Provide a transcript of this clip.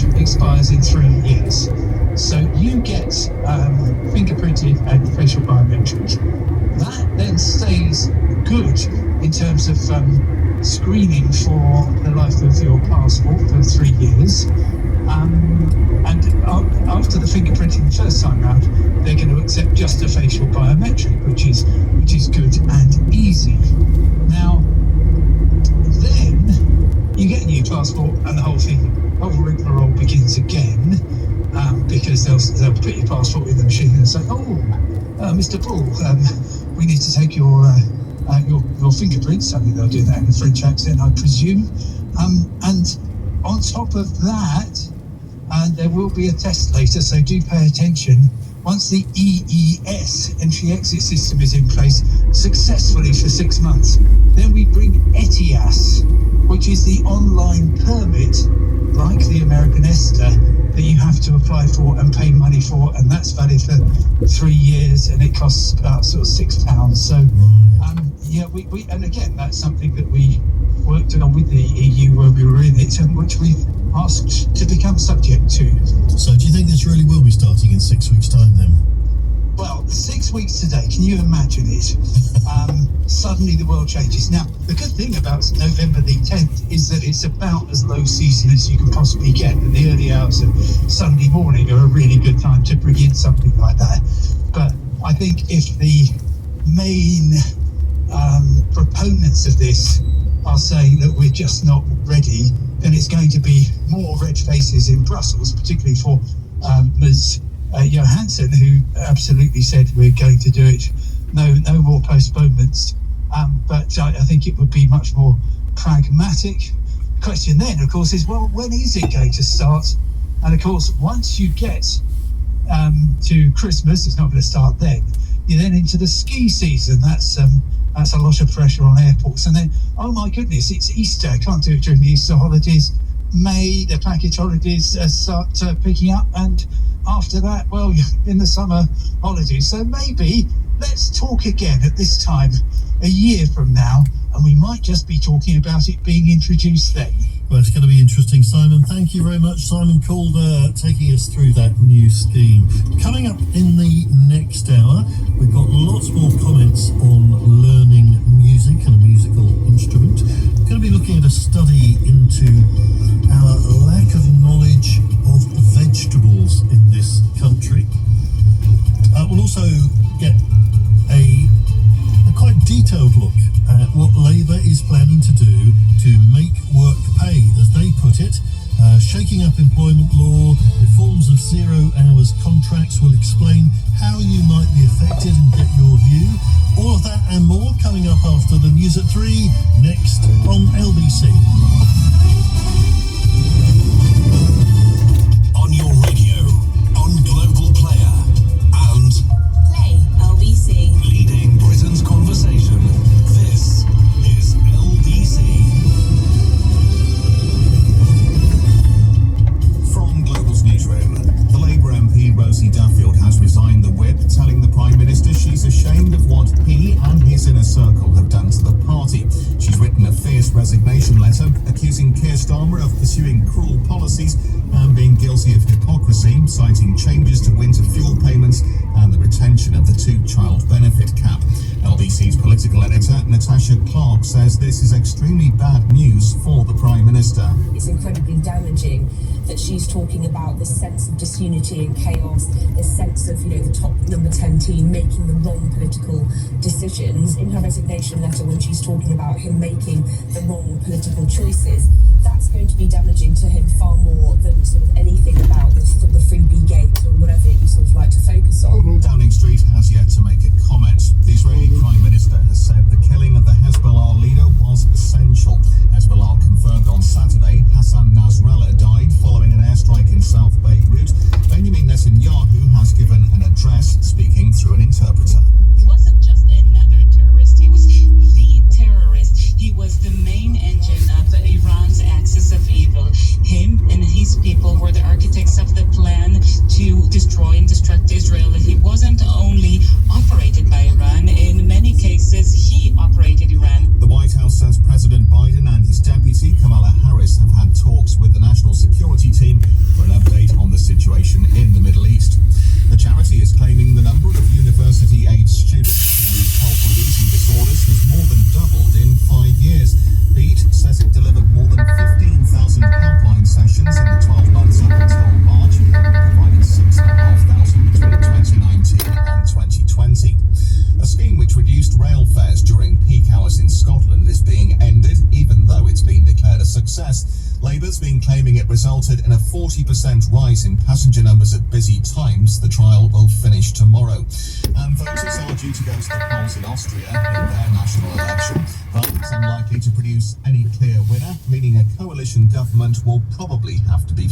which expires in 3 years. So you get fingerprinted and facial biometric. That then stays good in terms of screening for the life of your passport for 3 years. And after the fingerprinting the first time round, they're going to accept just a facial biometric, which is good and easy. Now, then you get a new passport, and the whole rigmarole begins again, because they'll put your passport in the machine and say, Mr. Bull, we need to take your fingerprints. I mean, they'll do that in a French accent, I presume. And on top of that, there will be a test later, so do pay attention. Once the EES, entry-exit system, is in place successfully for 6 months, then we bring ETIAS, which is the online permit, like the American ESTA, that you have to apply for and pay money for, and that's valid for 3 years, and it costs about sort of £6. So, we and again, that's something that we worked on with the EU when we were in it, and which we've asked to become subject to. So do you think this really will be starting in 6 weeks' time then? Well, 6 weeks today, can you imagine it? Suddenly the world changes. Now, the good thing about November the 10th is that it's about as low season as you can possibly get, and the early hours of Sunday morning are a really good time to bring in something like that. But I think if the main proponents of this are saying that we're just not ready, then it's going to be more red faces in Brussels, particularly for Ms. Johansson, who absolutely said we're going to do it. No more postponements. But I think it would be much more pragmatic. The question then, of course, is, well, when is it going to start? And of course, once you get to Christmas, it's not going to start then. You're then into the ski season. That's a lot of pressure on airports. And then, oh my goodness, it's Easter. I can't do it during the Easter holidays. May, the package holidays start picking up. And after that, well, in the summer holidays. So maybe let's talk again at this time a year from now, and we might just be talking about it being introduced then. Well, it's going to be interesting, Simon. Thank you very much, Simon Calder, taking us through that new scheme. Coming up in the next hour, we've got lots more comments on learning music and a musical instrument. We're going to be looking at a study into our lack of knowledge of vegetables in this country. We'll also get a quite detailed look at what Labour is planning to do to make work pay, as they put it. Shaking up employment law, reforms of 0 hours contracts. Will explain how you might be affected and get your view. All of that and more coming up after the news at 3, next on LBC. On your radio, on Global Player, and Play LBC. Leading Britain's conversation. This is LBC. From Global's newsroom, the Labour MP Rosie Duffield has resigned the whip, telling the Prime Minister she's ashamed of what he and his inner circle have done to the party. She's written a fierce resignation letter accusing Keir Starmer of pursuing cruel policies and being guilty of hypocrisy, citing changes to winter fuel payments and the retention of the 2-child benefit cap. LBC's political editor Natasha Clark says this is extremely bad news for the Prime Minister. It's incredibly damaging that she's talking about this sense of disunity and chaos, this sense of, the top number 10 team making the wrong political decisions in her resignation letter when she's talking about him making the wrong political choices. That's going to be damaging to him far more than sort of anything about the freebie gate or whatever you sort of like to focus on. Downing Street has yet to make a comment. The Israeli Prime Minister has said the killing of the Hezbollah leader was essential. Hezbollah confirmed on Saturday Hassan Nasrallah died following an airstrike in South Beirut. Benjamin Netanyahu has given an address, speaking through an interpreter. He wasn't just another terrorist, he was the terrorist. He was the main engine of Iran's axis of evil. Him and his people were the architects success. Labour's been claiming it resulted in a 40% rise in passenger numbers at busy times. The trial will finish tomorrow. And voters are due to go to the polls in Austria in their national election, but it's unlikely to produce any clear winner, meaning a coalition government will probably have to be